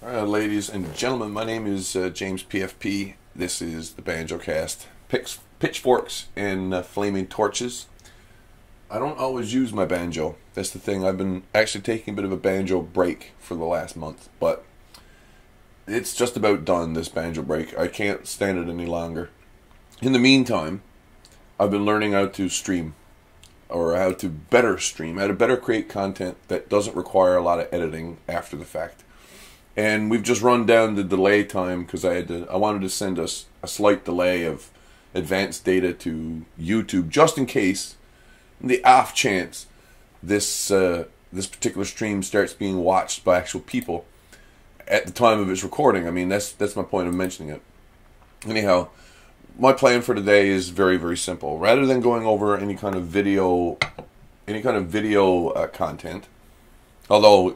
Ladies and gentlemen, my name is James PFP. This is the Banjocast. Pitchforks and flaming torches. I don't always use my banjo. That's the thing. I've been actually taking a bit of a banjo break for the last month, but it's just about done, this banjo break. I can't stand it any longer. In the meantime, I've been learning how to stream, or how to better stream, how to better create content that doesn't require a lot of editing after the fact. And we've just run down the delay time because I wanted to send us a slight delay of advanced data to YouTube just in case, in the off chance, this particular stream starts being watched by actual people at the time of its recording. I mean, that's my point of mentioning it. Anyhow, my plan for today is very, very simple. Rather than going over any kind of video content, although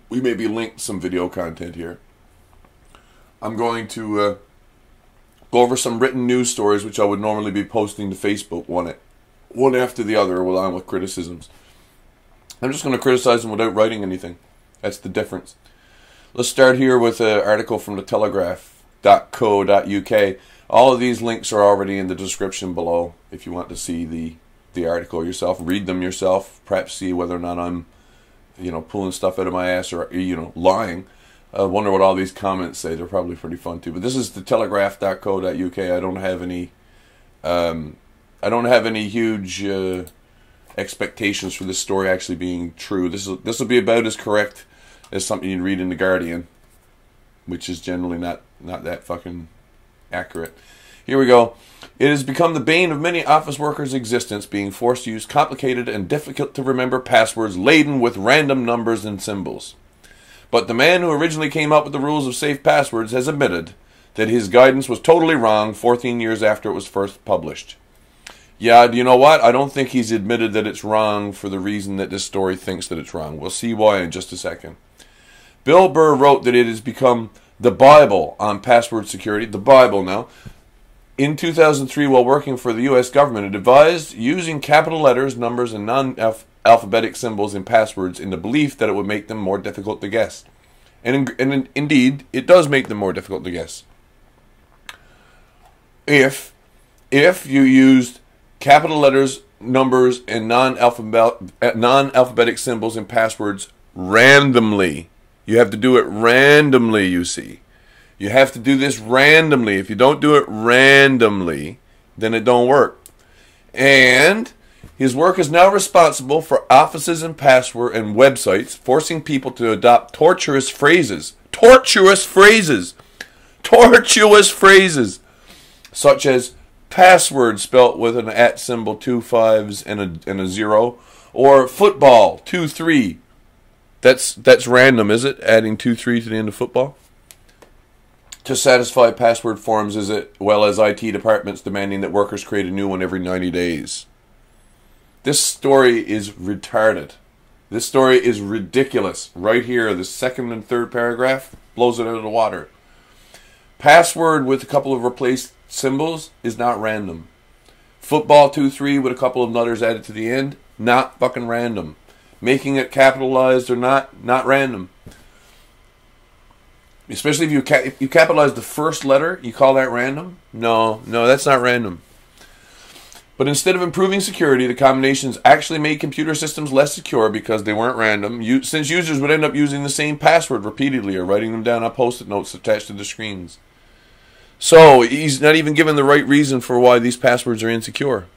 we may be linked some video content here, I'm going to go over some written news stories which I would normally be posting to Facebook one after the other, along with criticisms. I'm just going to criticize them without writing anything. That's the difference. Let's start here with an article from the telegraph.co.uk. All of these links are already in the description below if you want to see the article yourself, read them yourself, perhaps see whether or not I'm pulling stuff out of my ass or, lying. I wonder what all these comments say. They're probably pretty fun too. But this is the telegraph.co.uk. I don't have any huge expectations for this story actually being true. This will be about as correct as something you'd read in The Guardian, which is generally not that fucking accurate. Here we go. It has become the bane of many office workers' existence, being forced to use complicated and difficult to remember passwords laden with random numbers and symbols. But the man who originally came up with the rules of safe passwords has admitted that his guidance was totally wrong 14 years after it was first published. Yeah, do you know what? I don't think he's admitted that it's wrong for the reason that this story thinks that it's wrong. We'll see why in just a second. Bill Burr wrote that it has become the Bible on password security. The Bible now. In 2003, while working for the U.S. government, it advised using capital letters, numbers, and non-alphabetic symbols in passwords in the belief that it would make them more difficult to guess. And indeed, it does make them more difficult to guess. If you used capital letters, numbers, and non-alphabetic symbols in passwords randomly, you have to do it randomly, you see. You have to do this randomly. If you don't do it randomly, then it don't work. And his work is now responsible for offices and password and websites forcing people to adopt tortuous phrases. Tortuous phrases! Tortuous phrases! Such as password spelt with an @ symbol, 2 5s and a 0, or football 2 3. That's random, is it? Adding 2 3 to the end of football? To satisfy password forms as well as IT departments demanding that workers create a new one every 90 days. This story is retarded. This story is ridiculous. Right here, the second and third paragraph blows it out of the water. Password with a couple of replaced symbols is not random. Football 2 3 with a couple of nutters added to the end, not fucking random. Making it capitalized or not random. Especially if you capitalize the first letter, you call that random? No, that's not random. But instead of improving security, the combinations actually made computer systems less secure because they weren't random, since users would end up using the same password repeatedly or writing them down on Post-it notes attached to the screens. So he's not even given the right reason for why these passwords are insecure.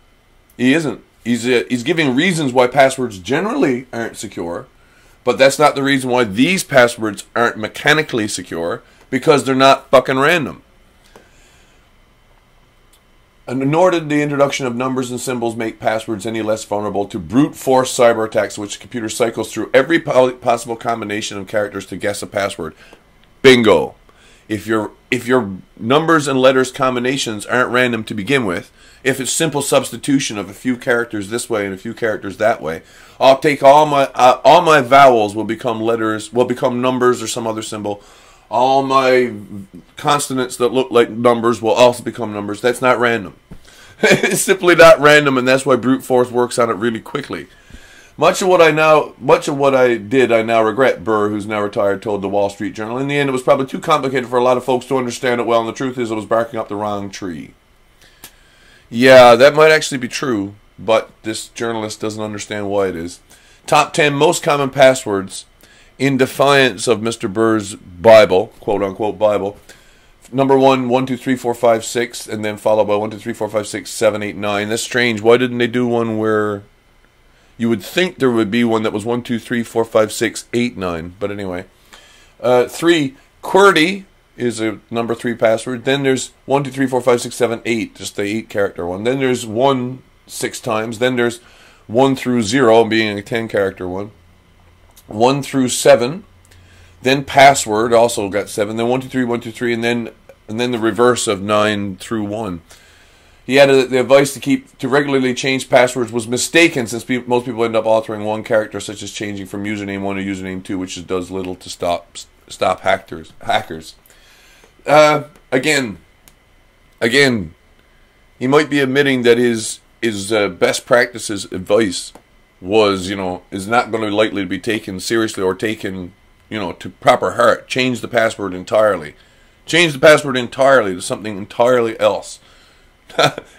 He isn't. He's giving reasons why passwords generally aren't secure, but that's not the reason why these passwords aren't mechanically secure, because they're not fucking random. And nor did the introduction of numbers and symbols make passwords any less vulnerable to brute force cyber attacks, which the computer cycles through every possible combination of characters to guess a password. Bingo. If your numbers and letters combinations aren't random to begin with, if it's simple substitution of a few characters this way and a few characters that way, I'll take all my vowels will become letters, will become numbers or some other symbol. All my consonants that look like numbers will also become numbers. That's not random. It's simply not random, and that's why brute force works on it really quickly. Much of what I did, I now regret, Burr, who's now retired, told the Wall Street Journal. In the end, it was probably too complicated for a lot of folks to understand it well, and the truth is I was barking up the wrong tree. Yeah, that might actually be true, but this journalist doesn't understand why it is. Top 10 most common passwords in defiance of Mr. Burr's Bible, quote-unquote Bible. Number 1, 1, 2, 3, 4, 5, 6, and then followed by 1, 2, 3, 4, 5, 6, 7, 8, 9. That's strange. Why didn't they do one where... You would think there would be one that was 1, 2, 3, 4, 5, 6, 8, 9. But anyway. 3, QWERTY is a number 3 password. Then there's 1, 2, 3, 4, 5, 6, 7, 8. Just the 8 character one. Then there's 1 6 times. Then there's 1 through 0 being a 10 character one. 1 through 7. Then password also got 7. Then 1, 2, 3, 1, 2, 3. And then the reverse of 9 through 1. He added the advice to regularly change passwords was mistaken, since most people end up altering one character, such as changing from username 1 to username 2, which does little to stop hackers. Again, he might be admitting that his best practices advice was, is not going to be likely to be taken seriously or taken, to proper heart. Change the password entirely. Change the password entirely to something entirely else.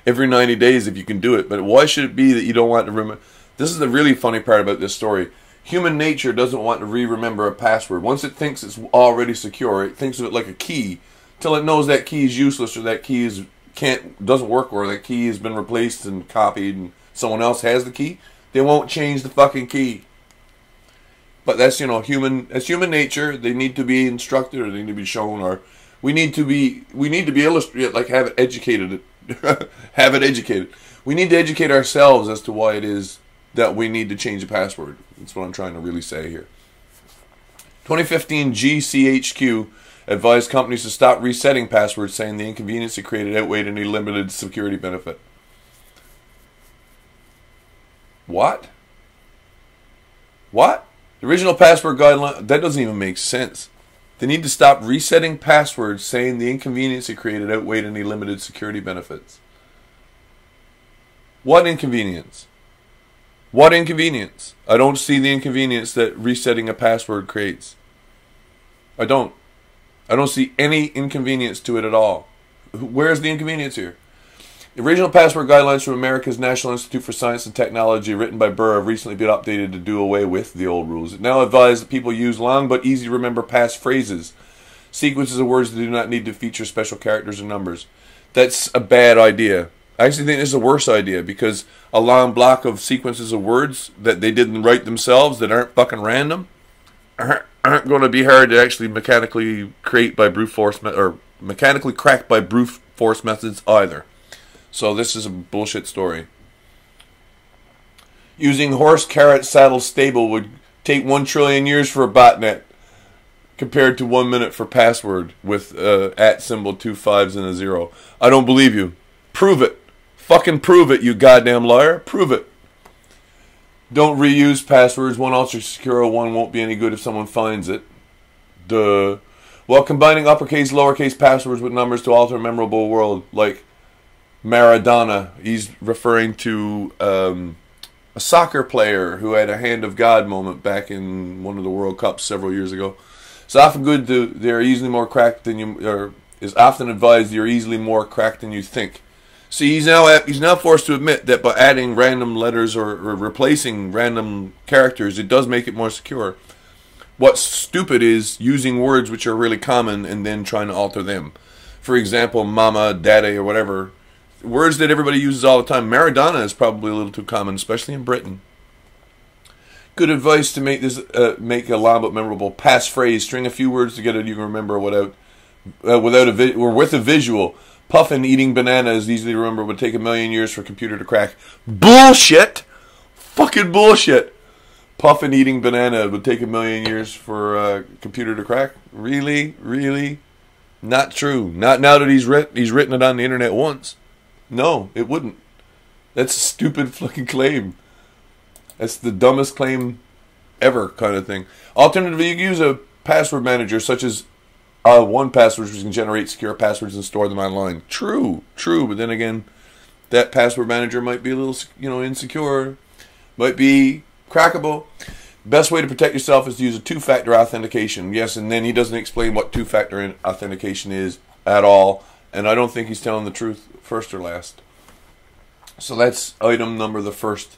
Every 90 days if you can do it. But why should it be that you don't want to remember? This is the really funny part about this story. Human nature doesn't want to remember a password. Once it thinks it's already secure, it thinks of it like a key, till it knows that key is useless, or that key doesn't work, or that key has been replaced and copied and someone else has the key. They won't change the fucking key. But that's human nature. They need to be instructed, or they need to be shown, or we need to be illustrated, like have it educated. Have it educated. We need to educate ourselves as to why it is that we need to change the password. That's what I'm trying to really say here. 2015 GCHQ advised companies to stop resetting passwords, saying the inconvenience it created outweighed any limited security benefit. What? What? The original password guideline, that doesn't even make sense. They need to stop resetting passwords, saying the inconvenience it created outweighed any limited security benefits. What inconvenience? What inconvenience? I don't see the inconvenience that resetting a password creates. I don't see any inconvenience to it at all. Where's the inconvenience here? The original password guidelines from America's National Institute for Science and Technology, written by Burr, have recently been updated to do away with the old rules. It now advises that people use long but easy to remember passphrases, sequences of words that do not need to feature special characters or numbers. That's a bad idea. I actually think this is a worse idea, because a long block of sequences of words that they didn't write themselves, that aren't fucking random, aren't going to be hard to actually mechanically create by brute force, or mechanically crack by brute force methods either. So this is a bullshit story. Using horse, carrot, saddle, stable would take 1 trillion years for a botnet, compared to 1 minute for password with @ symbol, 2 5s and a 0. I don't believe you. Prove it. Fucking prove it, you goddamn liar. Prove it. Don't reuse passwords. One ultra secure, one won't be any good if someone finds it. Duh. While combining uppercase, lowercase passwords with numbers to alter a memorable world, like Maradona. He's referring to a soccer player who had a hand of God moment back in one of the World Cups several years ago. It's often good to, they're easily more cracked than you, or is often advised you're easily more cracked than you think. See, he's now forced to admit that by adding random letters or replacing random characters, it does make it more secure. What's stupid is using words which are really common and then trying to alter them. For example, mama, daddy, or whatever. Words that everybody uses all the time. Maradona is probably a little too common, especially in Britain. Good advice to make this make a long but memorable passphrase. String a few words together you can remember with a visual. Puffin eating banana is easily to remember. Would take 1,000,000 years for a computer to crack. Bullshit. Fucking bullshit. Puffin eating banana would take 1,000,000 years for a computer to crack. Really, really, not true. Not now that he's written it on the internet once. No, it wouldn't. That's a stupid fucking claim. That's the dumbest claim ever, kind of thing. Alternatively, you can use a password manager such as 1Password, which can generate secure passwords and store them online. True, but then again, that password manager might be a little, insecure. Might be Crackable. Best way to protect yourself is to use a two-factor authentication. Yes, and then he doesn't explain what two-factor authentication is at all. And I don't think he's telling the truth, first or last. So that's item number the first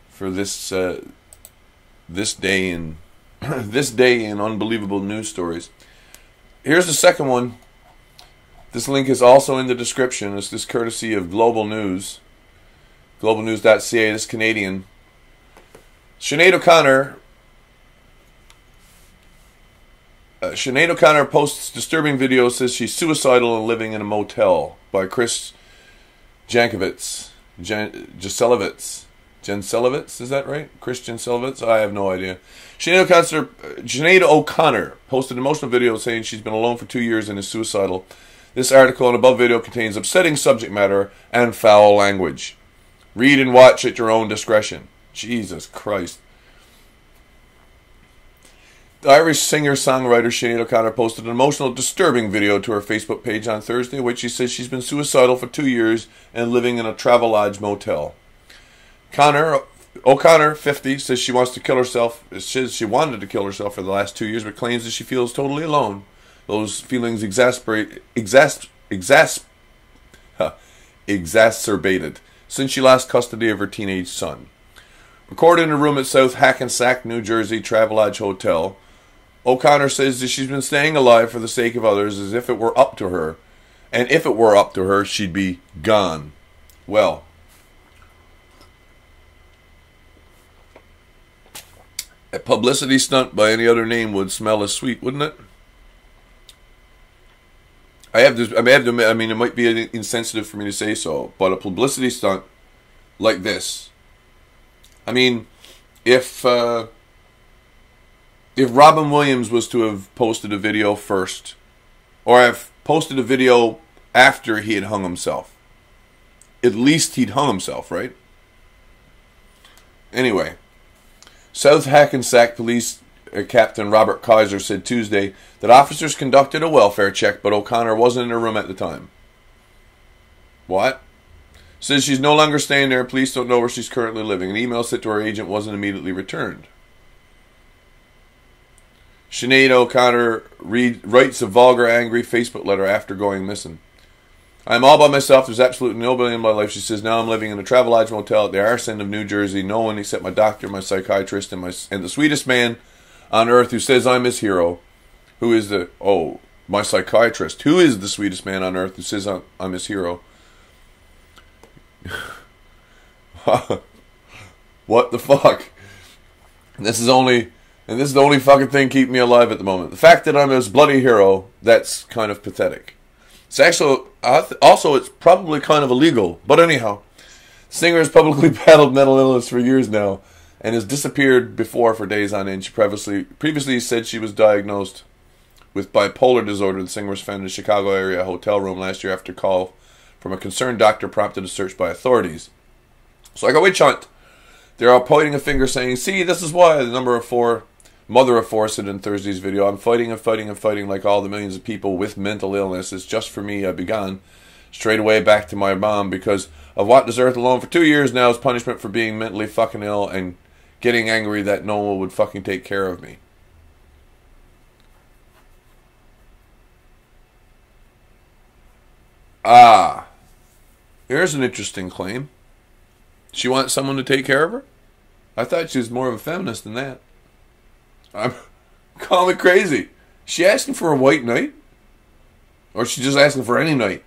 for this this day in unbelievable news stories. Here's the second one. This link is also in the description. It's this courtesy of Global News. Globalnews.ca. This is Canadian. Sinead O'Connor posts disturbing video, says she's suicidal and living in a motel, by Chris Jankovitz. Jenselevitz, is that right? Chris Jenselevitz? I have no idea. Sinead O'Connor posted an emotional video saying she's been alone for 2 years and is suicidal. This article and above video contains upsetting subject matter and foul language. Read and watch at your own discretion. Jesus Christ. The Irish singer-songwriter Sinead O'Connor posted an emotional, disturbing video to her Facebook page on Thursday, in which she says she's been suicidal for 2 years and living in a Travelodge motel. O'Connor, 50, says she wants to kill herself. Says she wanted to kill herself for the last 2 years, but claims that she feels totally alone. Those feelings exacerbated since she lost custody of her teenage son. Recorded in a room at South Hackensack, New Jersey Travelodge Hotel, O'Connor says that she's been staying alive for the sake of others, as if it were up to her. And if it were up to her, she'd be gone. Well, a publicity stunt by any other name would smell as sweet, wouldn't it? I have to admit, I mean, it might be insensitive for me to say so, but a publicity stunt like this, I mean, if Robin Williams was to have posted a video first, or have posted a video after he had hung himself, at least he'd hung himself, right? Anyway, South Hackensack Police Captain Robert Kaiser said Tuesday that officers conducted a welfare check, but O'Connor wasn't in her room at the time. What? Says she's no longer staying there. Police don't know where she's currently living. An email sent to her agent wasn't immediately returned. Sinead O'Connor writes a vulgar, angry Facebook letter after going missing. I'm all by myself. There's absolutely nobody in my life. She says, now I'm living in a Travelodge motel at the arse end of New Jersey. No one except my doctor, my psychiatrist, and the sweetest man on earth who says I'm his hero. Who is my psychiatrist. Who is the sweetest man on earth who says I'm his hero? What the fuck? This is the only fucking thing keeping me alive at the moment. The fact that I'm his bloody hero, that's kind of pathetic. It's actually, also it's probably kind of illegal. But anyhow, the singer has publicly battled mental illness for years now and has disappeared before for days on end. She previously said she was diagnosed with bipolar disorder. The singer was found in a Chicago area hotel room last year after a call from a concerned doctor prompted a search by authorities. So like a witch hunt. They're all pointing a finger saying, see, this is why. The mother of four said in Thursday's video, I'm fighting and fighting and fighting like all the millions of people with mental illness. It's just for me. I've begun straight away back to my mom because I've walked this earth alone for 2 years now as punishment for being mentally fucking ill and getting angry that no one would fucking take care of me. Ah, here's an interesting claim. She wants someone to take care of her? I thought she was more of a feminist than that. I'm calling it crazy. Is she asking for a white knight? Or is she just asking for any knight?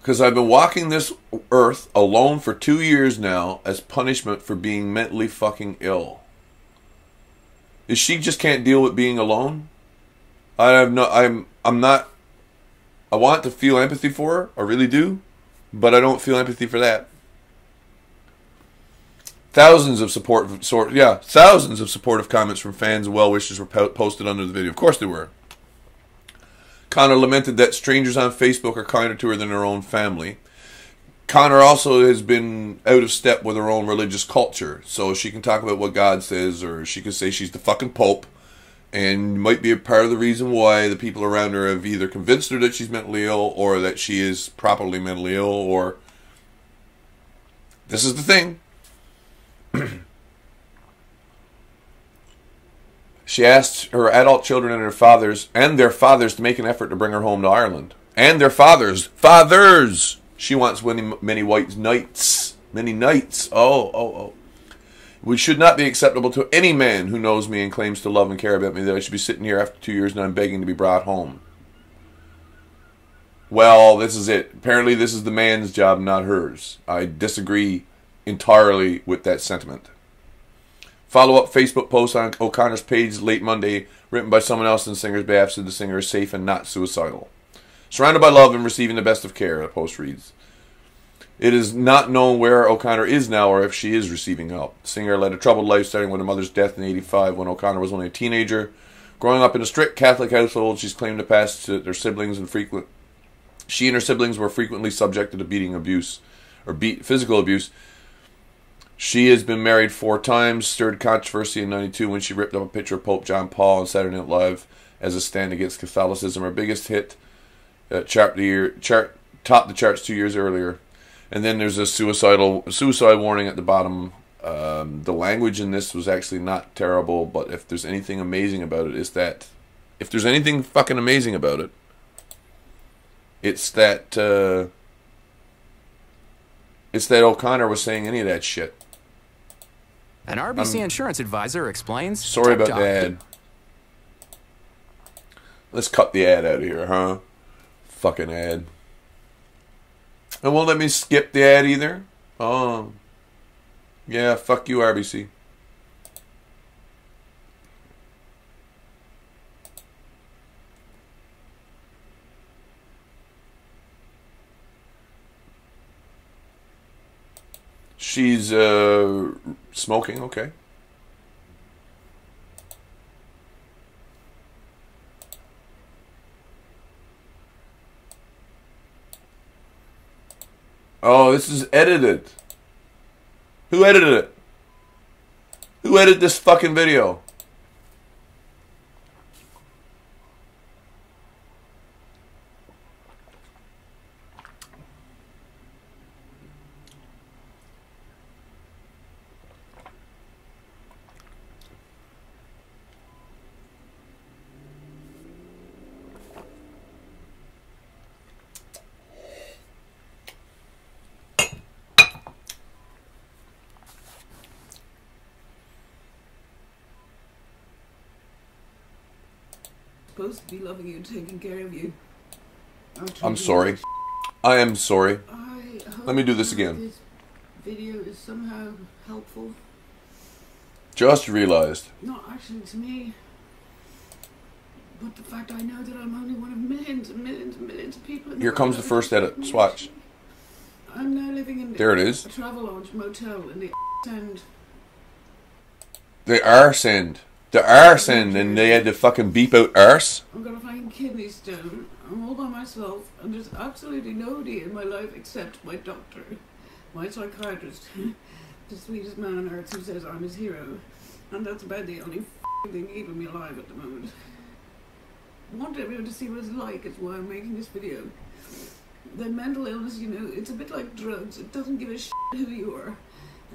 Because I've been walking this earth alone for 2 years now as punishment for being mentally fucking ill. Is she just can't deal with being alone? I want to feel empathy for her. I really do. But I don't feel empathy for that. Thousands of supportive comments from fans and well-wishers were posted under the video. Of course they were. Connor lamented that strangers on Facebook are kinder to her than her own family. Connor also has been out of step with her own religious culture. So she can talk about what God says, or she can say she's the fucking Pope. And might be a part of the reason why the people around her have either convinced her that she's mentally ill, or that she is properly mentally ill, or This is the thing. She asked her adult children and their fathers to make an effort to bring her home to Ireland. And their fathers. She wants many white nights. Many nights. Oh. It should not be acceptable to any man who knows me and claims to love and care about me that I should be sitting here after 2 years and I'm begging to be brought home. Well, this is it. Apparently this is the man's job, not hers. I disagree entirely with that sentiment. Follow-up Facebook post on O'Connor's page late Monday, written by someone else in the singer's behalf, said the singer is safe and not suicidal. Surrounded by love and receiving the best of care, the post reads. It is not known where O'Connor is now or if she is receiving help. The singer led a troubled life, starting with her mother's death in '85 when O'Connor was only a teenager. Growing up in a strict Catholic household, she's claimed to pass to their siblings and she and her siblings were frequently subjected to physical abuse. She has been married 4 times, stirred controversy in '92 when she ripped up a picture of Pope John Paul on Saturday Night Live as a stand against Catholicism. Her biggest hit topped the charts 2 years earlier. And then there's a suicide warning at the bottom. The language in this was actually not terrible, but if there's anything amazing about it, if there's anything fucking amazing about it, it's that O'Connor was saying any of that shit. An RBC insurance advisor explains. Sorry about the ad. Let's cut the ad out of here, huh? Fucking ad. And won't let me skip the ad either? Oh. Yeah, fuck you, RBC. She's smoking, okay. Oh, this is edited. Who edited it? Who edited this fucking video? Supposed to be loving you, taking care of you. I'm sorry. I am sorry. Let me do this again. This video is somehow helpful. Just realized. Not actually to me, but the fact I know that I'm only one of millions and millions and millions of people. Here comes the first edit. Swatch. I'm now living in there it is. A Travelodge motel in the end. The arse end. The arse end, and they had to fucking beep out arse. I'm gonna find kidney stone. I'm all by myself, and there's absolutely nobody in my life except my doctor, my psychiatrist, the sweetest man on earth who says I'm his hero, and that's about the only thing keeping me alive at the moment. I want everyone to see what it's like. It's why I'm making this video. The mental illness, you know, it's a bit like drugs. It doesn't give a shit who you are,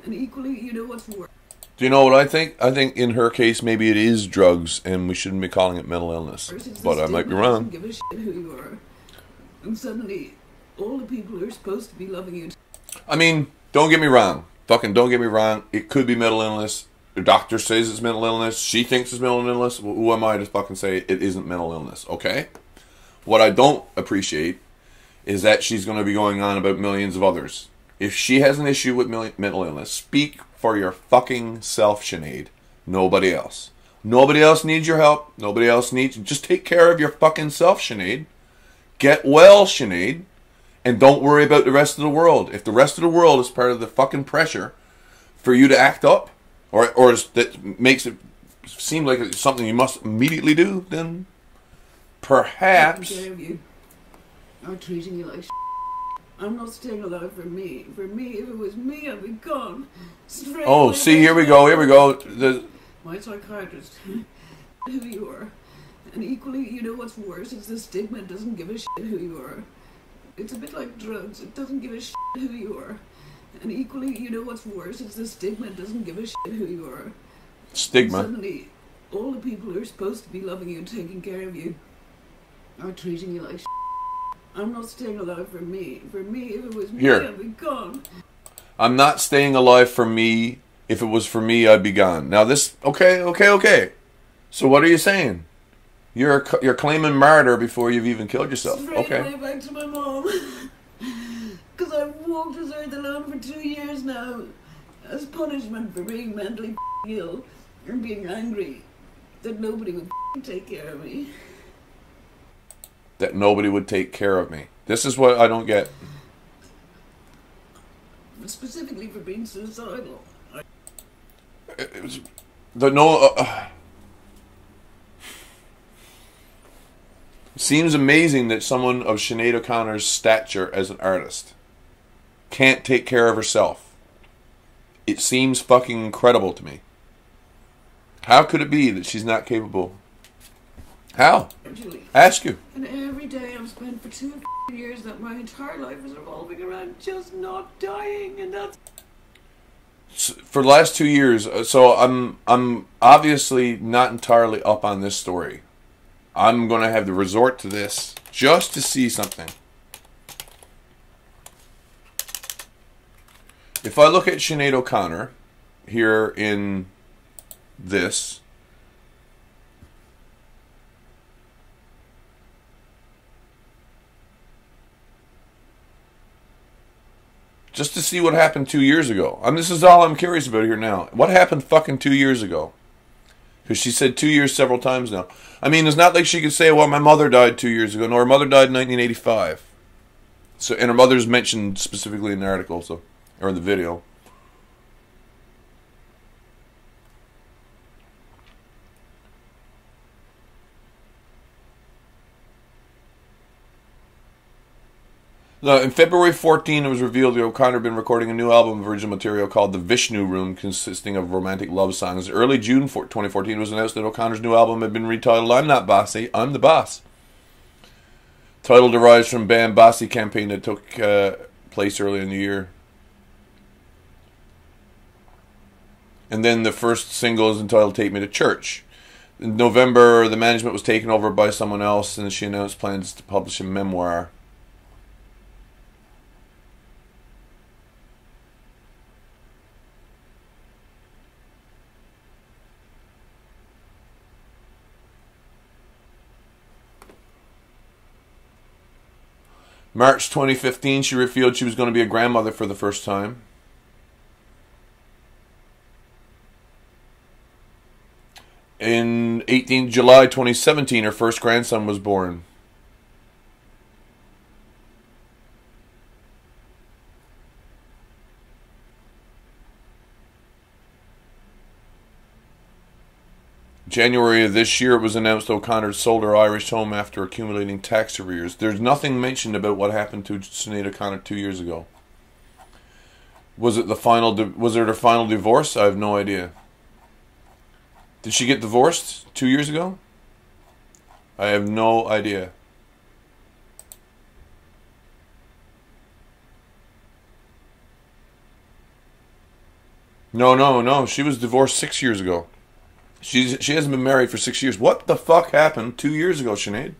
and equally, you know what's worse. Do you know what I think? I think in her case, maybe it is drugs, and we shouldn't be calling it mental illness. But I might be wrong. Give a shit who you are, and suddenly, all the people who are supposed to be loving you. I mean, don't get me wrong. Fucking don't get me wrong. It could be mental illness. The doctor says it's mental illness. She thinks it's mental illness. Who am I to fucking say it isn't mental illness? Okay. What I don't appreciate is that she's going to be going on about millions of others. If she has an issue with mental illness, speak for your fucking self, Sinead. Nobody else. Nobody else needs your help. Nobody else needs... Just take care of your fucking self, Sinead. Get well, Sinead. And don't worry about the rest of the world. If the rest of the world is part of the fucking pressure for you to act up, or that makes it seem like it's something you must immediately do, then perhaps... Taking care of you. I'm treating you like shit. I'm not staying alive for me. For me, if it was me, I'd be gone. Straight away. See, here we go, here we go. My psychiatrist, who you are. And equally, you know what's worse? It's the stigma. It doesn't give a shit who you are. It's a bit like drugs. It doesn't give a shit who you are. And equally, you know what's worse? It's the stigma. It doesn't give a shit who you are. Stigma. And suddenly, all the people who are supposed to be loving you and taking care of you are treating you like shit. I'm not staying alive for me. For me, if it was me, Here. I'd be gone. I'm not staying alive for me. If it was for me, I'd be gone. Now this, okay. So what are you saying? You're claiming murder before you've even killed yourself. Straight Okay. away back to my mom. Because I've walked this earth alone for 2 years now. As punishment for being mentally ill and being angry that nobody would take care of me. That nobody would take care of me. This is what I don't get. Specifically for being suicidal. It was the It seems amazing that someone of Sinead O'Connor's stature as an artist can't take care of herself. It seems fucking incredible to me. How could it be that she's not capable? How? Julie. Ask you. And every day I've spent for 2 years that my entire life is revolving around just not dying, and that's... For the last 2 years, so I'm obviously not entirely up on this story. I'm going to have to resort to this just to see something. If I look at Sinead O'Connor here in this, just to see what happened 2 years ago. This is all I'm curious about here now. What happened fucking 2 years ago? Because she said 2 years several times now. I mean, it's not like she could say, well, my mother died 2 years ago. No, her mother died in 1985. So, and her mother's mentioned specifically in the article, so, or in the video. Now, in February 14, it was revealed that O'Connor had been recording a new album of original material called The Vishnu Room, consisting of romantic love songs. Early June 2014, it was announced that O'Connor's new album had been retitled I'm Not Bossy, I'm the Boss. Title derives from Ban Bossy campaign that took place early in the year. And then the first single is entitled Take Me to Church. In November, the management was taken over by someone else, and she announced plans to publish a memoir. March 2015, she revealed she was going to be a grandmother for the first time. In July 2017, her first grandson was born. January of this year, it was announced O'Connor sold her Irish home after accumulating tax arrears. There's nothing mentioned about what happened to Sinead O'Connor 2 years ago. Was it her final divorce? I have no idea. Did she get divorced 2 years ago? I have no idea. No. She was divorced 6 years ago. She hasn't been married for 6 years. What the fuck happened 2 years ago, Sinead?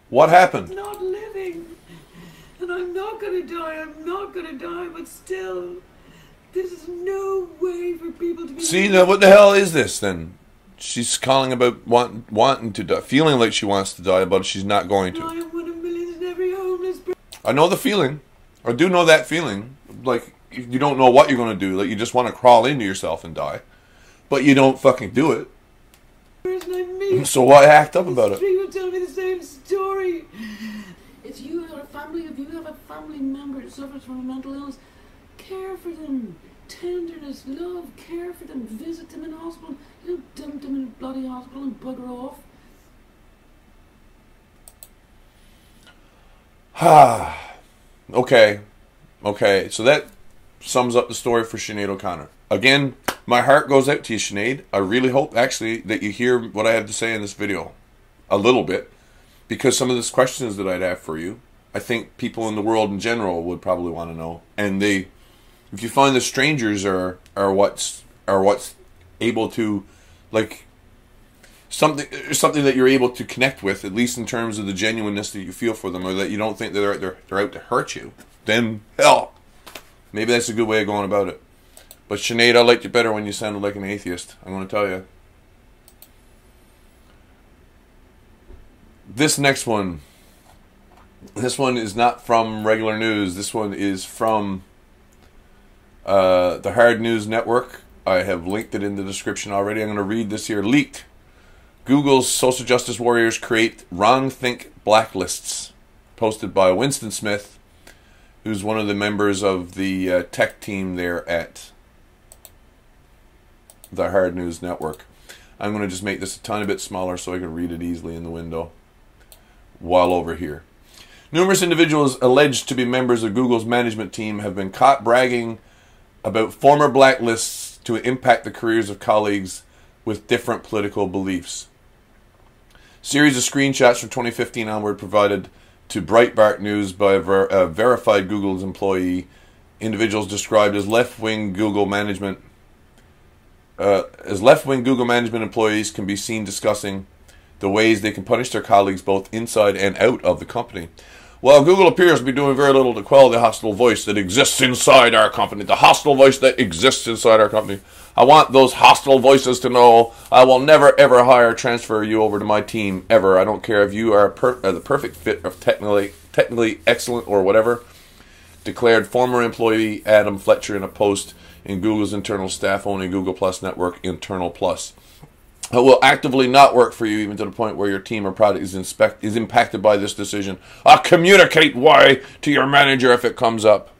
What happened? Not living. And I'm not going to die. I'm not going to die. But still, there's no way for people to be... See, now what the hell is this then? She's calling about wanting to die. Feeling like she wants to die, but she's not going to. I am one of millions in every homeless person. I know the feeling. I do know that feeling. Like, you don't know what you're going to do. Like, you just want to crawl into yourself and die. But you don't fucking do it. So why act up about it? People tell me the same story. If you have a family member that suffers from a mental illness, care for them. Tenderness, love, care for them. Visit them in hospital. You don't dump them in a bloody hospital and bugger off. Okay. So that sums up the story for Sinead O'Connor. Again, my heart goes out to you, Sinead. I really hope, actually, that you hear what I have to say in this video. A little bit. Because some of these questions that I'd have for you, I think people in the world in general would probably want to know. And they If you find that strangers are what's able to, like, something that you're able to connect with, at least in terms of the genuineness that you feel for them, or that you don't think that they're out to hurt you, then hell, maybe that's a good way of going about it. But Sinead, I liked you better when you sounded like an atheist. I'm going to tell you. This next one. This one is not from regular news. This one is from the Hard News Network. I have linked it in the description already. I'm going to read this here. Leaked. Google's social justice warriors create wrong think blacklists. Posted by Winston Smith, who's one of the members of the tech team there at the Hard News Network. I'm going to just make this a tiny bit smaller so I can read it easily in the window while over here. Numerous individuals alleged to be members of Google's management team have been caught bragging about former blacklists to impact the careers of colleagues with different political beliefs. Series of screenshots from 2015 onward provided to Breitbart News by a verified Google's employee. Individuals described as left-wing Google management employees can be seen discussing the ways they can punish their colleagues both inside and out of the company. While Google appears to be doing very little to quell the hostile voice that exists inside our company, the hostile voice that exists inside our company, I want those hostile voices to know I will never ever transfer you over to my team, ever. I don't care if you are the perfect fit of technically excellent or whatever, declared former employee Adam Fletcher in a post in Google's internal staff-only Google Plus network, Internal Plus. It will actively not work for you, even to the point where your team or product is impacted by this decision. I'll communicate why to your manager if it comes up.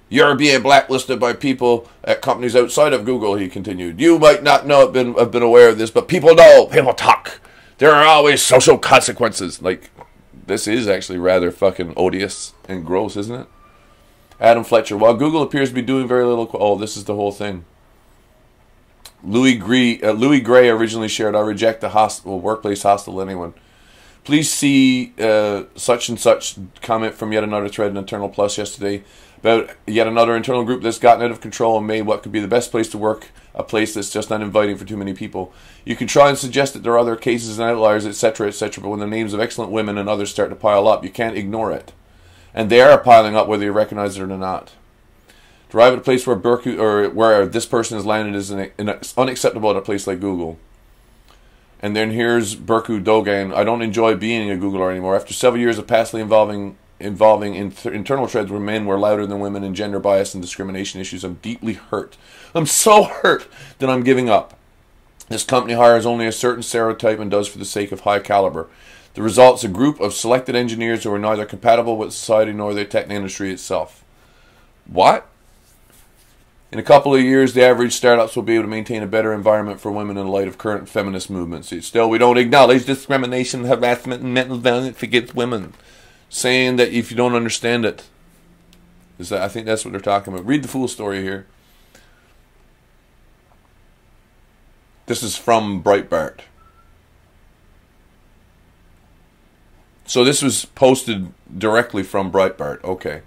You're being blacklisted by people at companies outside of Google, he continued. You might not have been aware of this, but people know. People talk. There are always social consequences. Like, this is actually rather fucking odious and gross, isn't it? Adam Fletcher. While Google appears to be doing very little... Oh, this is the whole thing. Louis Gray originally shared, I reject the workplace hostile anyone. Please see such and such comment from yet another thread in Internal Plus yesterday about yet another internal group that's gotten out of control and made what could be the best place to work a place that's just not inviting for too many people. You can try and suggest that there are other cases and outliers, etc., but when the names of excellent women and others start to pile up, you can't ignore it. And they are piling up whether you recognize it or not. To arrive at a place where where this person has landed is unacceptable at a place like Google. And then here's Berku Dogan. I don't enjoy being a Googler anymore. After several years of passively involving internal threads where men were louder than women and gender bias and discrimination issues, I'm deeply hurt. I'm so hurt that I'm giving up. This company hires only a certain stereotype and does for the sake of high caliber. The result is a group of selected engineers who are neither compatible with society nor the tech industry itself. What? In a couple of years, the average startups will be able to maintain a better environment for women in light of current feminist movements. Still, we don't acknowledge discrimination, harassment, and mental violence against women. Saying that if you don't understand it, I think that's what they're talking about. Read the full story here. This is from Breitbart. So this was posted directly from Breitbart. Okay.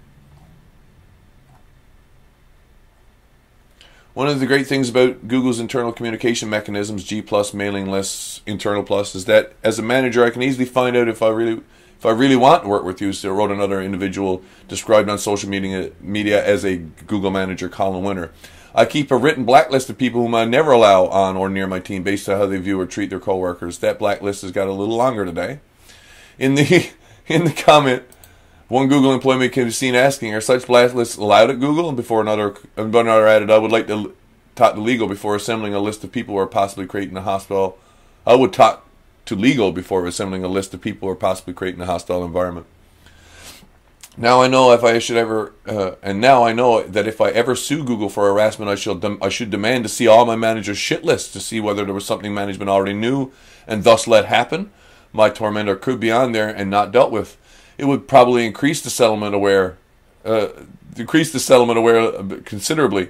One of the great things about Google's internal communication mechanisms, G+, mailing lists, Internal Plus, is that as a manager I can easily find out if I really want to work with you, so wrote another individual described on social media as a Google manager, Colin Winter. I keep a written blacklist of people whom I never allow on or near my team based on how they view or treat their coworkers. That blacklist has got a little longer today. In the comment, one Google employee can be seen asking, are such blacklists allowed at Google? And before another added, I would like to talk to legal before assembling a list of people who are possibly creating a hostile. I would talk to legal before assembling a list of people who are possibly creating a hostile environment. Now I know now I know that if I ever sue Google for harassment, I should demand to see all my managers' shit lists to see whether there was something management already knew and thus let happen. My tormentor could be on there and not dealt with. It would probably increase the settlement considerably.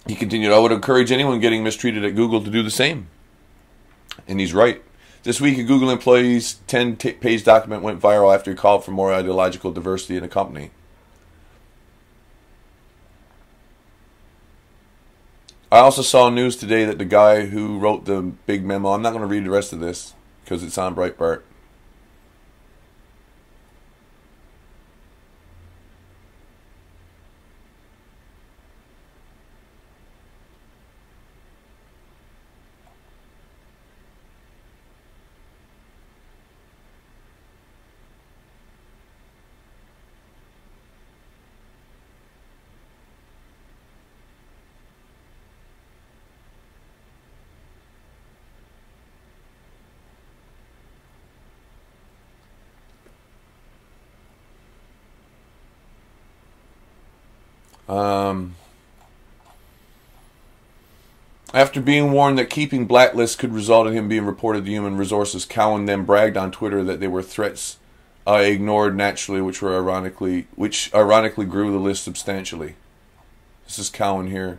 He continued, I would encourage anyone getting mistreated at Google to do the same. And he's right. This week, a Google employee's 10-page document went viral after he called for more ideological diversity in the company. I also saw news today that the guy who wrote the big memo, I'm not going to read the rest of this because it's on Breitbart. After being warned that keeping blacklists could result in him being reported to Human Resources, Cowan then bragged on Twitter that they were threats I ignored naturally, which ironically grew the list substantially. This is Cowan here.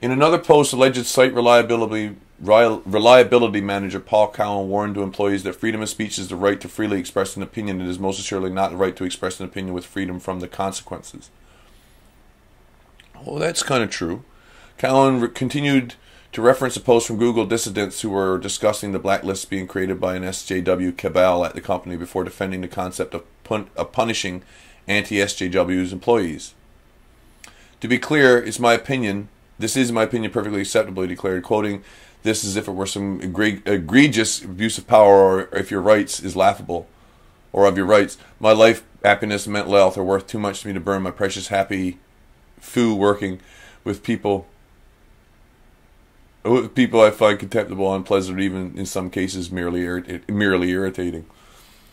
In another post, alleged site reliability manager Paul Cowan warned to employees that freedom of speech is the right to freely express an opinion. It is most assuredly not the right to express an opinion with freedom from the consequences. Well, that's kind of true. Cowan continued to reference a post from Google dissidents who were discussing the blacklists being created by an SJW cabal at the company before defending the concept of punishing anti-SJW's employees. To be clear, this is my opinion perfectly acceptable, he declared, quoting this as if it were some egregious abuse of power or if your rights is laughable, or of your rights. My life, happiness, and mental health are worth too much to me to burn my precious happy foo working with people I find contemptible, unpleasant, or even in some cases merely irritating.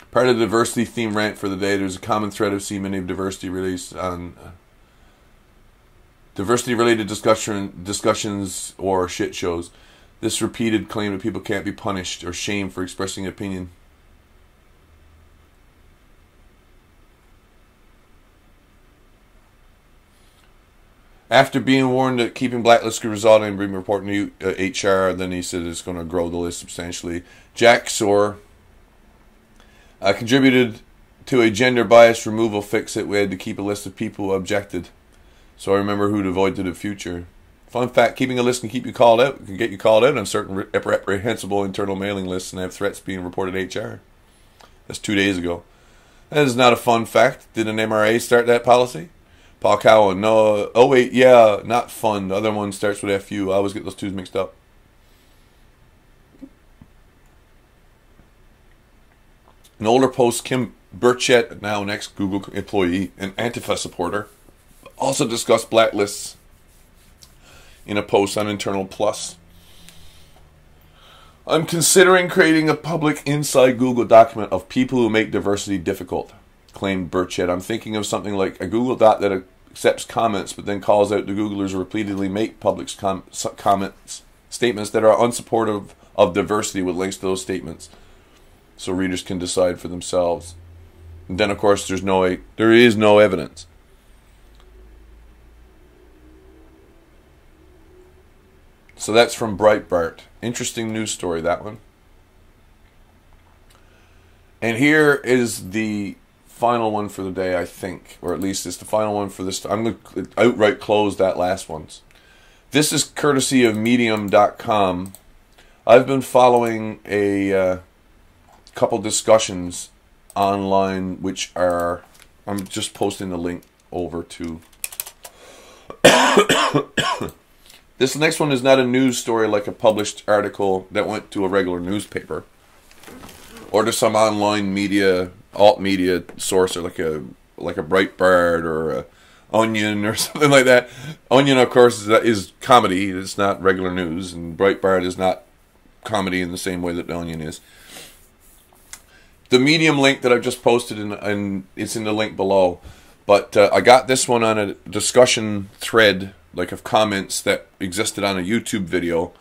Part of the diversity theme rant for the day, there's a common thread I've seen many of diversity-related discussions or shit shows. This repeated claim that people can't be punished or shamed for expressing an opinion. After being warned that keeping blacklists could result in being reported to HR, then he said it's going to grow the list substantially. Jack Soar contributed to a gender bias removal fix-it. We had to keep a list of people who objected, so I remember who to avoid to the future. Fun fact, keeping a list can get you called out on certain reprehensible internal mailing lists and have threats being reported to HR. That's 2 days ago. That is not a fun fact. Did an MRA start that policy? Paul Cowan, no. Oh wait, yeah, not fun. The other one starts with FU. I always get those two mixed up. An older post, Kim Burchett, now an ex-Google employee and Antifa supporter, also discussed blacklists in a post on Internal Plus. I'm considering creating a public inside Google document of people who make diversity difficult, claimed Burchett. I'm thinking of something like a Google Doc that accepts comments but then calls out the Googlers who repeatedly make public statements that are unsupportive of diversity with links to those statements, so readers can decide for themselves. And then, of course, there is no evidence. So that's from Breitbart. Interesting news story, that one. And here is the final one for the day, I think. Or at least it's the final one for this. I'm going to outright close that last one. This is courtesy of Medium.com. I've been following a couple discussions online, which are... I'm just posting the link over to... This next one is not a news story like a published article that went to a regular newspaper or to some online media, alt media source, or like a Breitbart or a Onion or something like that. Onion, of course, is comedy. It's not regular news, and Breitbart is not comedy in the same way that the Onion is. The Medium link that I've just posted, and it's in the link below. But I got this one on a discussion thread, like of comments that existed on a YouTube video,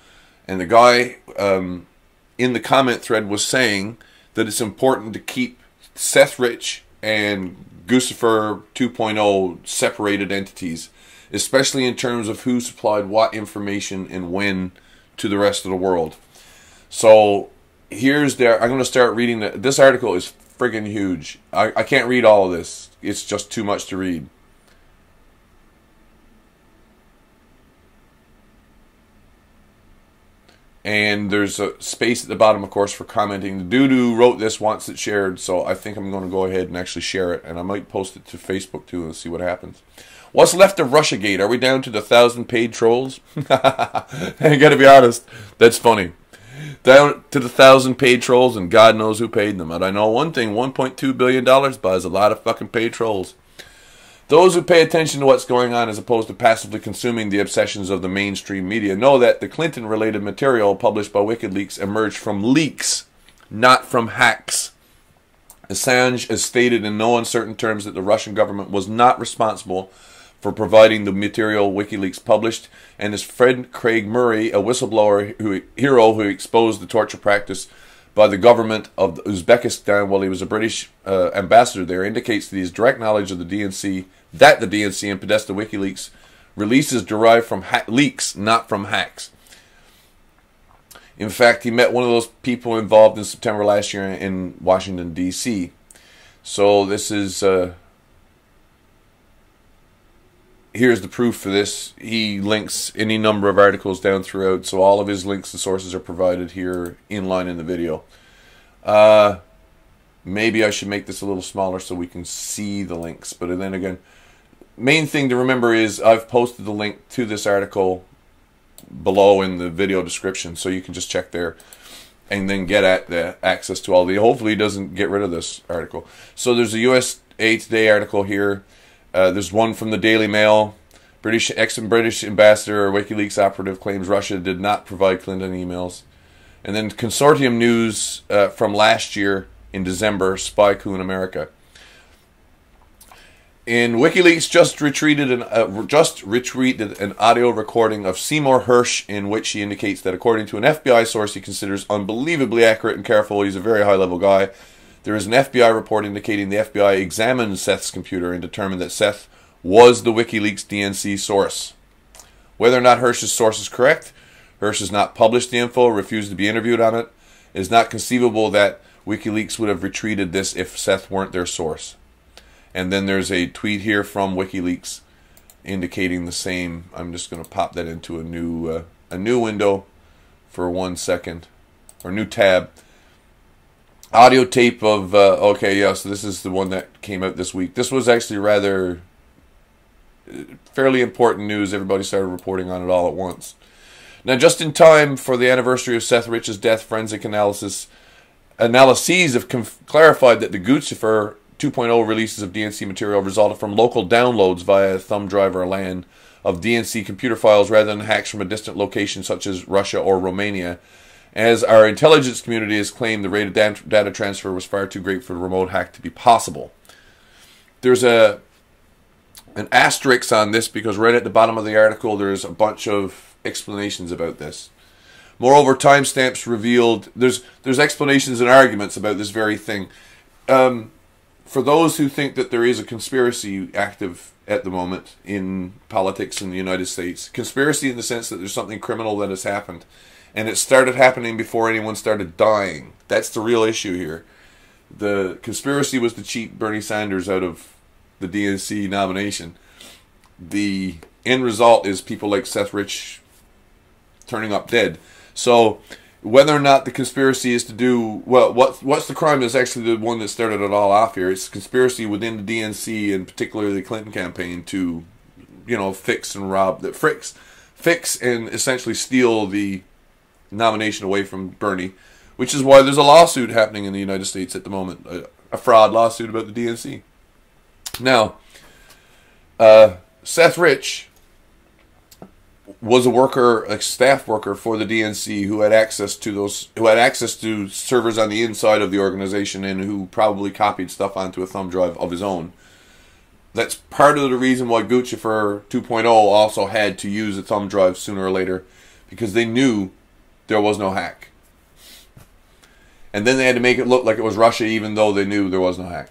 and the guy in the comment thread was saying that it's important to keep Seth Rich and Guccifer 2.0 separated entities, especially in terms of who supplied what information and when to the rest of the world. So here's I'm going to start reading this article is friggin' huge. I can't read all of this. It's just too much to read. And there's a space at the bottom, of course, for commenting. The dude who wrote this wants it shared, so I think I'm going to go ahead and actually share it. And I might post it to Facebook, too, and see what happens. What's left of Russiagate? Are we down to the 1,000 paid trolls? I got to be honest, that's funny. Down to the 1,000 paid trolls, and God knows who paid them. And I know one thing, $1.2 billion buys a lot of fucking paid trolls. Those who pay attention to what's going on as opposed to passively consuming the obsessions of the mainstream media know that the Clinton-related material published by WikiLeaks emerged from leaks, not from hacks. Assange has stated in no uncertain terms that the Russian government was not responsible for providing the material WikiLeaks published, and his friend Craig Murray, a whistleblower hero who exposed the torture practice by the government of Uzbekistan while he was a British ambassador there, indicates that he has direct knowledge of the DNC, that the DNC and Podesta WikiLeaks releases derived from leaks, not from hacks. In fact, he met one of those people involved in September last year in Washington, D.C. So this is... here's the proof for this. He links any number of articles down throughout, so all of his links and sources are provided here in line in the video. Maybe I should make this a little smaller so we can see the links, but then again, main thing to remember is I've posted the link to this article below in the video description, so you can just check there and then get at the access to all the... Hopefully he doesn't get rid of this article. So there's a USA Today article here. There's one from the Daily Mail. Ex-British ambassador, WikiLeaks operative, claims Russia did not provide Clinton emails. And then Consortium News from last year in December, Spy Coup in America. In WikiLeaks just retweeted an audio recording of Seymour Hersh in which he indicates that according to an FBI source he considers unbelievably accurate and careful, he's a very high-level guy, there is an FBI report indicating the FBI examined Seth's computer and determined that Seth was the WikiLeaks DNC source. Whether or not Hersh's source is correct, Hersh has not published the info, refused to be interviewed on it. It is not conceivable that WikiLeaks would have retweeted this if Seth weren't their source. And then there's a tweet here from WikiLeaks indicating the same. I'm just going to pop that into a new window for 1 second, or new tab. Audio tape of, okay, yeah, so this is the one that came out this week. This was actually rather fairly important news. Everybody started reporting on it all at once. Now, just in time for the anniversary of Seth Rich's death, forensic analyses have clarified that the Guccifer 2.0 releases of DNC material resulted from local downloads via a thumb drive or LAN of DNC computer files rather than hacks from a distant location such as Russia or Romania. As our intelligence community has claimed, the rate of data transfer was far too great for the remote hack to be possible. There's an asterisk on this because right at the bottom of the article there's a bunch of explanations about this. Moreover, timestamps revealed there's explanations and arguments about this very thing. For those who think that there is a conspiracy active at the moment in politics in the United States, conspiracy in the sense that there's something criminal that has happened. And it started happening before anyone started dying. That's the real issue here. The conspiracy was to cheat Bernie Sanders out of the DNC nomination. The end result is people like Seth Rich turning up dead. So whether or not the conspiracy is to do... Well, what's the crime is actually the one that started it all off here. It's conspiracy within the DNC and particularly the Clinton campaign to, you know, fix and essentially steal the nomination away from Bernie, which is why there's a lawsuit happening in the United States at the moment, a fraud lawsuit about the DNC. Now, Seth Rich was a staff worker for the DNC who had access to servers on the inside of the organization and who probably copied stuff onto a thumb drive of his own. That's part of the reason why Guccifer 2.0 also had to use a thumb drive sooner or later, because they knew there was no hack. And then they had to make it look like it was Russia even though they knew there was no hack.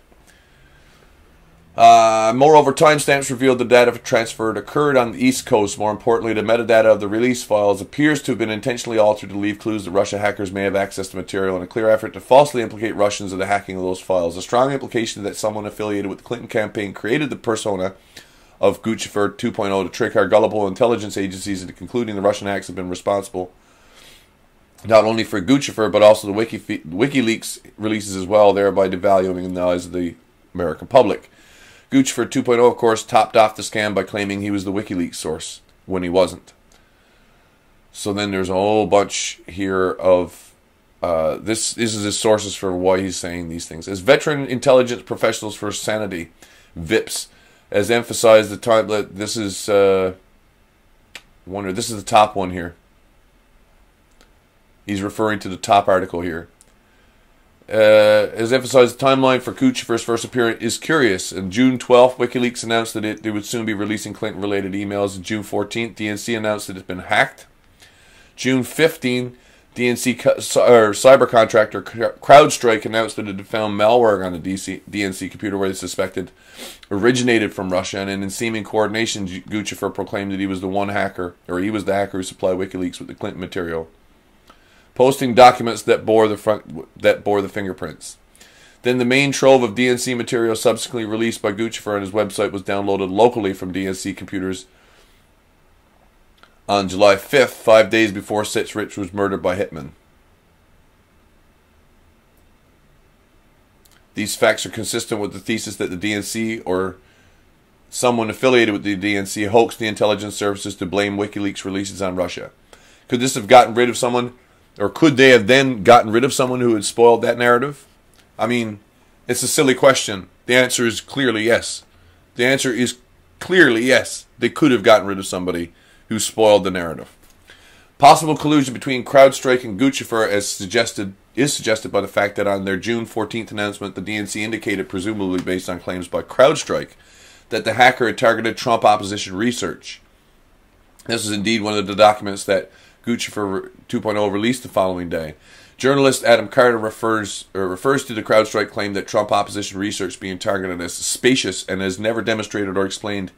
Moreover, timestamps revealed the data transfer occurred on the East Coast. More importantly, the metadata of the release files appears to have been intentionally altered to leave clues that Russia hackers may have access to material in a clear effort to falsely implicate Russians in the hacking of those files. A strong implication that someone affiliated with the Clinton campaign created the persona of Guccifer 2.0 to trick our gullible intelligence agencies into concluding the Russian hacks have been responsible not only for Guccifer, but also the WikiLeaks releases as well, thereby devaluing in the eyes of the American public. Guccifer 2.0, of course, topped off the scam by claiming he was the WikiLeaks source when he wasn't. So then there's a whole bunch here of this is his sources for why he's saying these things. As veteran intelligence professionals for sanity, VIPs, has emphasized the time that this is this is the top one here. He's referring to the top article here. Has emphasized the timeline for Guccifer's first appearance is curious. On June 12th, WikiLeaks announced that they would soon be releasing Clinton-related emails. On June 14th, DNC announced that it's been hacked. June 15th, cyber contractor CrowdStrike announced that it had found malware on the DNC computer where they suspected originated from Russia, and in seeming coordination, Guccifer proclaimed that he was the the hacker who supplied WikiLeaks with the Clinton material, posting documents that bore the fingerprints. Then the main trove of DNC material subsequently released by Guccifer on his website was downloaded locally from DNC computers on July 5th, 5 days before Rich was murdered by hitmen. These facts are consistent with the thesis that the DNC or someone affiliated with the DNC hoaxed the intelligence services to blame WikiLeaks releases on Russia. Could this have gotten rid of someone, or could they have then gotten rid of someone who had spoiled that narrative? I mean, it's a silly question. The answer is clearly yes. The answer is clearly yes. They could have gotten rid of somebody who spoiled the narrative. Possible collusion between CrowdStrike and Guccifer is suggested by the fact that on their June 14th announcement, the DNC indicated, presumably based on claims by CrowdStrike, that the hacker had targeted Trump opposition research. This is indeed one of the documents that Guccifer 2.0 released the following day. Journalist Adam Carter refers to the CrowdStrike claim that Trump opposition research being targeted as suspicious and has never demonstrated or explained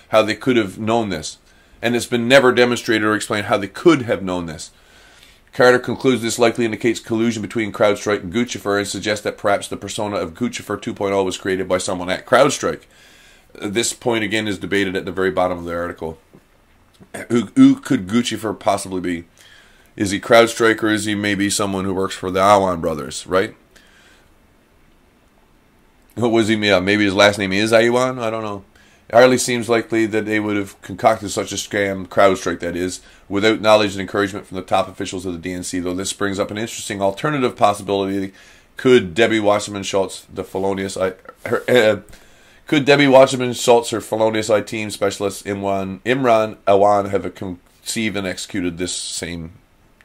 how they could have known this. And it's been never demonstrated or explained how they could have known this. Carter concludes this likely indicates collusion between CrowdStrike and Guccifer and suggests that perhaps the persona of Guccifer 2.0 was created by someone at CrowdStrike. This point again is debated at the very bottom of the article. Who could Guccifer possibly be? Is he CrowdStrike, or is he maybe someone who works for the Awan brothers, right? What was he? Yeah, maybe his last name is Awan? I don't know. It hardly seems likely that they would have concocted such a scam, CrowdStrike that is, without knowledge and encouragement from the top officials of the DNC, though this brings up an interesting alternative possibility. Could Debbie Wasserman Schultz, her felonious IT team specialist Imran Awan, have conceived and executed this same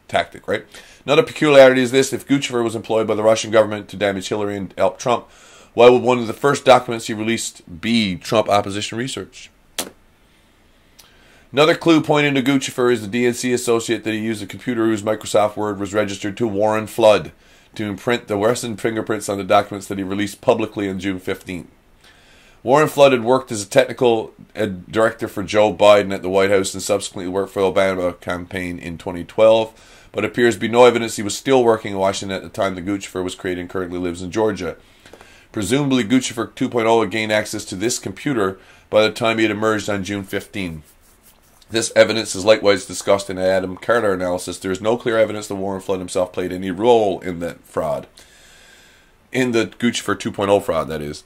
tactic, right? Another peculiarity is this: if Guccifer was employed by the Russian government to damage Hillary and help Trump, why would one of the first documents he released be Trump opposition research? Another clue pointing to Guccifer is the DNC associate that he used a computer whose Microsoft Word was registered to Warren Flood to imprint the Western fingerprints on the documents that he released publicly on June 15th. Warren Flood had worked as a technical director for Joe Biden at the White House and subsequently worked for the Obama campaign in 2012, but appears to be no evidence he was still working in Washington at the time the Guccifer was created and currently lives in Georgia. Presumably, Guccifer 2.0 had gained access to this computer by the time he had emerged on June 15. This evidence is likewise discussed in the Adam Carter analysis. There is no clear evidence that Warren Flood himself played any role in that fraud. In the Guccifer 2.0 fraud, that is.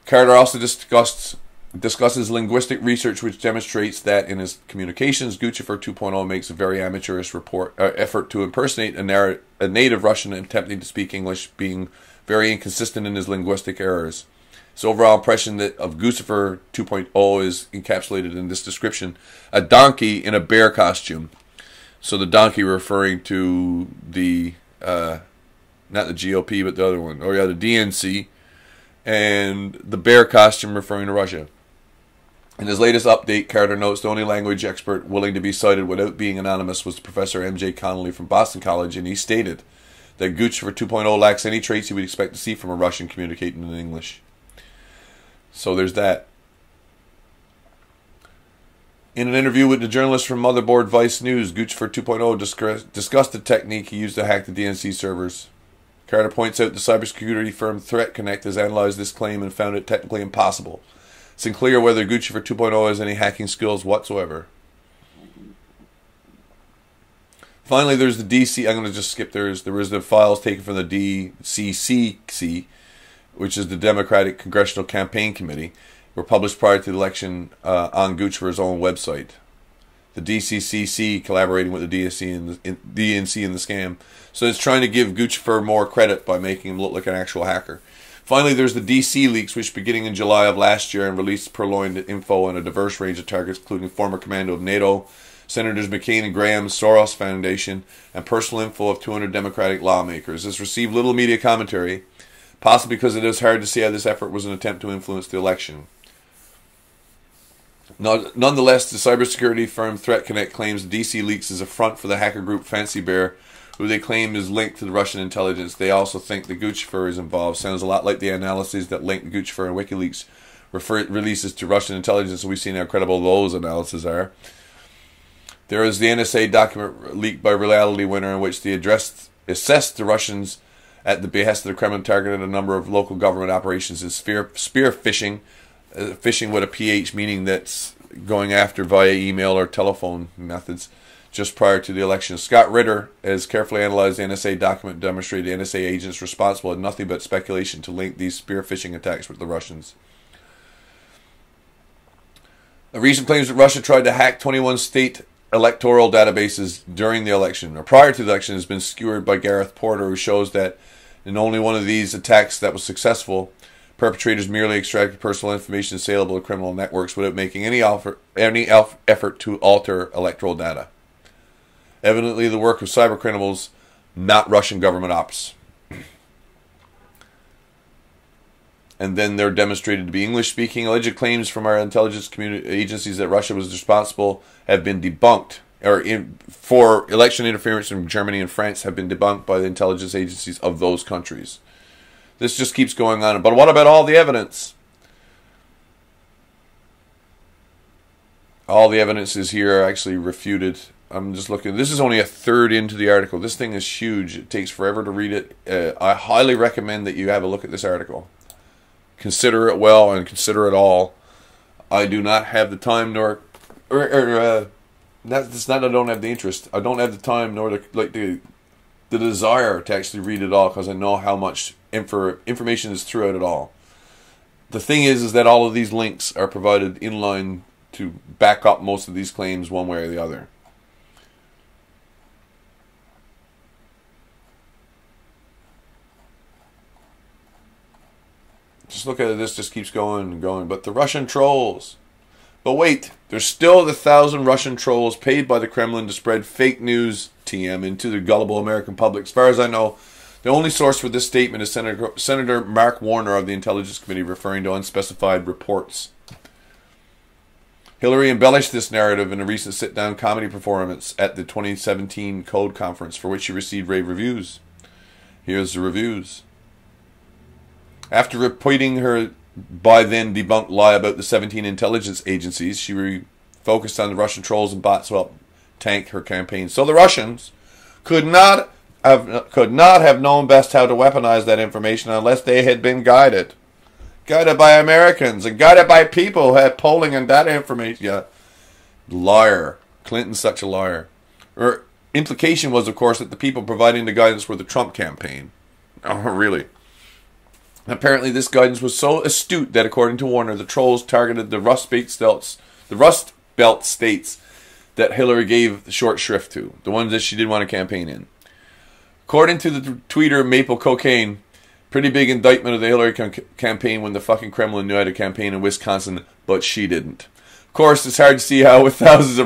Carter also discusses linguistic research which demonstrates that in his communications, Guccifer 2.0 makes a very amateurish effort to impersonate a native Russian attempting to speak English, being very inconsistent in his linguistic errors. His overall impression of Guccifer 2.0 is encapsulated in this description: a donkey in a bear costume. So the donkey referring to the, not the GOP, but the other one. Oh yeah, the DNC. And the bear costume referring to Russia. In his latest update, Carter notes the only language expert willing to be cited without being anonymous was Professor M.J. Connolly from Boston College, and he stated that Guccifer 2.0 lacks any traits you would expect to see from a Russian communicating in English. So there's that. In an interview with the journalist from Motherboard Vice News, Guccifer 2.0 discussed the technique he used to hack the DNC servers. Carter points out the cybersecurity firm Threat Connect has analyzed this claim and found it technically impossible. It's unclear whether Guccifer 2.0 has any hacking skills whatsoever. Finally, there's the DC. I'm going to just skip. There was the files taken from the DCCC, which is the Democratic Congressional Campaign Committee, were published prior to the election on Guccifer's own website. The DCCC collaborating with the DNC in the scam. So it's trying to give Guccifer more credit by making him look like an actual hacker. Finally, there's the DC leaks, which beginning in July of last year and released purloined info on a diverse range of targets, including former commando of NATO, Senators McCain and Graham, Soros Foundation, and personal info of 200 Democratic lawmakers. This received little media commentary, possibly because it is hard to see how this effort was an attempt to influence the election. Nonetheless, the cybersecurity firm Threat Connect claims DC leaks is a front for the hacker group Fancy Bear, who they claim is linked to the Russian intelligence. They also think the Guccifer is involved. Sounds a lot like the analyses that link the Guccifer and WikiLeaks releases to Russian intelligence, and we've seen how credible those analyses are. There is the NSA document leaked by Reality Winner in which they assessed the Russians at the behest of the Kremlin targeted a number of local government operations in spear phishing, phishing with a PH, meaning that's going after via email or telephone methods, just prior to the election. Scott Ritter has carefully analyzed the NSA document and demonstrated the NSA agents responsible had nothing but speculation to link these spear phishing attacks with the Russians. A recent claims that Russia tried to hack 21 state electoral databases during the election, or prior to the election, has been skewered by Gareth Porter, who shows that in only one of these attacks that was successful, perpetrators merely extracted personal information saleable to criminal networks without making any effort to alter electoral data. Evidently the work of cyber criminals, not Russian government ops. And then they're demonstrated to be English-speaking. Alleged claims from our intelligence community agencies that Russia was responsible have been debunked, for election interference from Germany and France have been debunked by the intelligence agencies of those countries. This just keeps going on. But what about all the evidence? All the evidence is here actually refuted. I'm just looking. This is only a third into the article. This thing is huge. It takes forever to read it. I highly recommend that you have a look at this article. Consider it well and consider it all. I do not have the time nor it's not I don't have the interest. I don't have the time nor the desire to actually read it all, because I know how much information is throughout it all. The thing is that all of these links are provided inline to back up most of these claims one way or the other. Just look at it, this just keeps going and going. But the Russian trolls. But wait, there's still the 1,000 Russian trolls paid by the Kremlin to spread fake news, TM, into the gullible American public. As far as I know, the only source for this statement is Senator Mark Warner of the Intelligence Committee, referring to unspecified reports. Hillary embellished this narrative in a recent sit-down comedy performance at the 2017 Code Conference, for which she received rave reviews. Here's the reviews. After repeating her by then debunked lie about the 17 intelligence agencies, she focused on the Russian trolls and bots to help tank her campaign. So the Russians could not have known best how to weaponize that information unless they had been guided by Americans and guided by people who had polling and data information. Yeah, liar. Clinton's such a liar. Her implication was, of course, that the people providing the guidance were the Trump campaign. Oh, really? Apparently, this guidance was so astute that, according to Warner, the trolls targeted the Rust Belt states that Hillary gave the short shrift to, the ones that she didn't want to campaign in. According to the tweeter Maple Cocaine, pretty big indictment of the Hillary campaign when the fucking Kremlin knew how to campaign in Wisconsin, but she didn't. Of course, it's hard to see how, with tens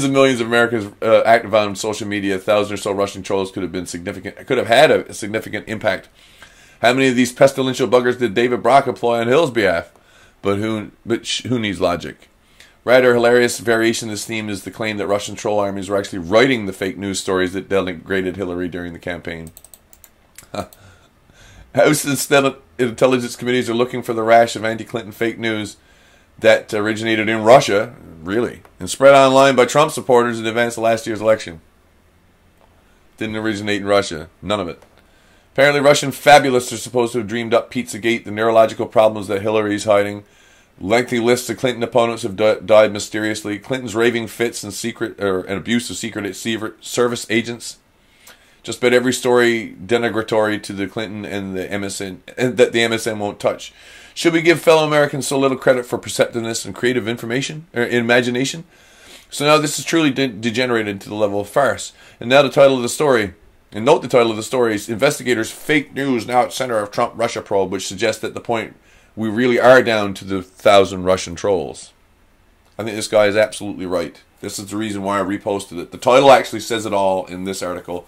of millions of Americans active on social media, 1,000 or so Russian trolls could have had a significant impact. How many of these pestilential buggers did David Brock employ on Hill's behalf? But who needs logic? Rather hilarious variation of this theme is the claim that Russian troll armies were actually writing the fake news stories that denigrated Hillary during the campaign. House and Senate intelligence committees are looking for the rash of anti-Clinton fake news that originated in Russia, really, and spread online by Trump supporters in advance of last year's election. Didn't originate in Russia. None of it. Apparently, Russian fabulists are supposed to have dreamed up Pizzagate, the neurological problems that Hillary's hiding, Lengthy lists of Clinton opponents have died mysteriously. Clinton's raving fits and abuse of secret service agents. Just about every story denigratory to the Clinton and the MSN, and that the MSN won't touch. Should we give fellow Americans so little credit for perceptiveness and creative imagination? So now this is truly degenerated into the level of farce. And now the title of the story. And note the title of the story is Investigators Fake News Now at Center of Trump-Russia Probe, which suggests that the point we really are down to the 1,000 Russian trolls. I think this guy is absolutely right. This is the reason why I reposted it. The title actually says it all in this article.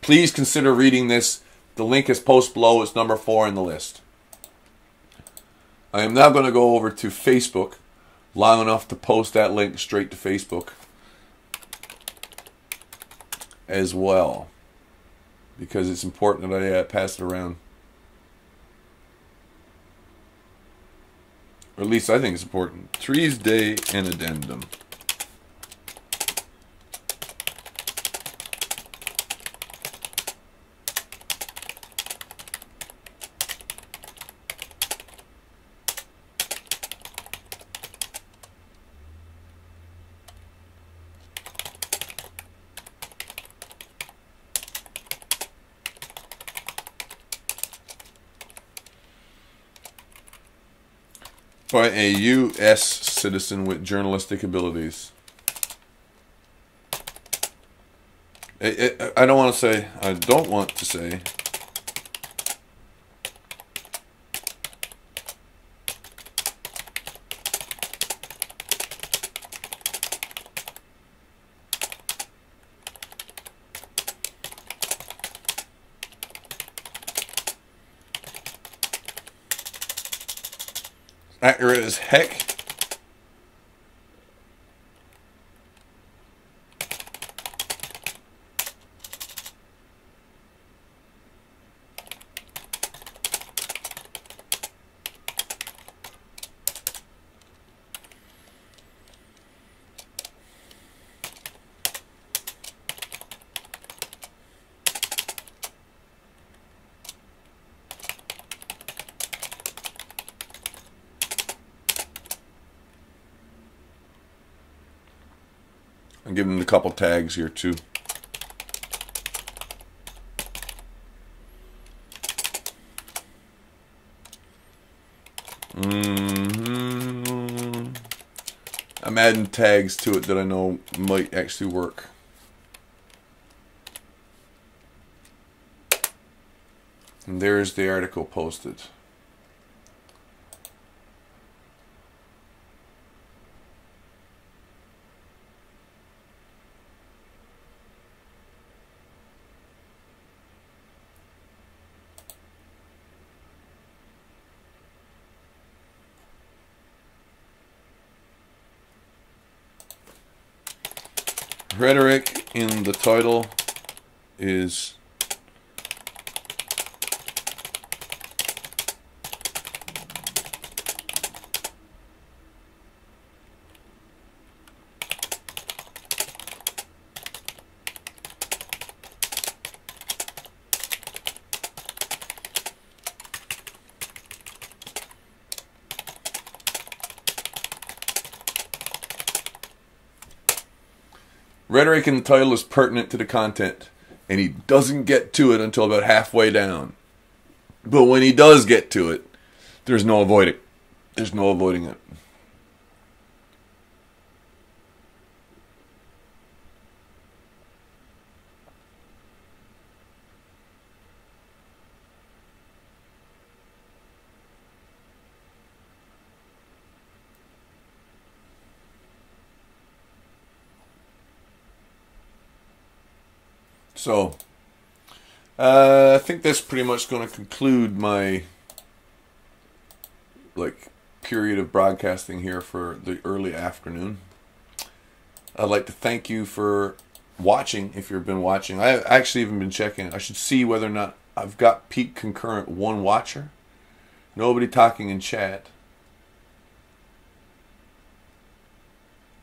Please consider reading this. The link is posted below. It's number 4 in the list. I am now going to go over to Facebook, long enough to post that link straight to Facebook as well, because it's important that I pass it around. Or at least I think it's important. Trees Day and Addendum. By a U.S. citizen with journalistic abilities. I don't want to say, accurate as heck. I'm giving them a couple tags here too. I'm adding tags to it that I know might actually work. And there's the article posted. Rhetoric in the title is rhetoric in the title is pertinent to the content, and he doesn't get to it until about halfway down. But when he does get to it, there's no avoiding. There's no avoiding it. So, I think that's pretty much going to conclude my period of broadcasting here for the early afternoon. I'd like to thank you for watching, if you've been watching. I actually even been checking. I should see whether or not I've got peak concurrent 1 watcher. Nobody talking in chat.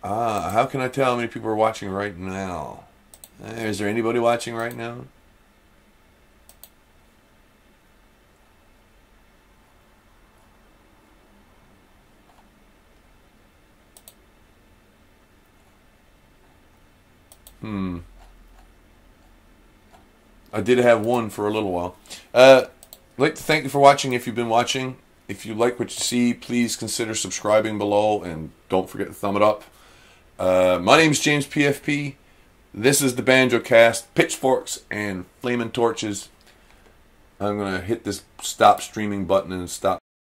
How can I tell how many people are watching right now? Is there anybody watching right now? I did have one for a little while. I'd like to thank you for watching if you've been watching. If you like what you see, please consider subscribing below and don't forget to thumb it up. My name's James PFP. This is the Banjocast, pitchforks and flaming torches. I'm going to hit this stop streaming button and stop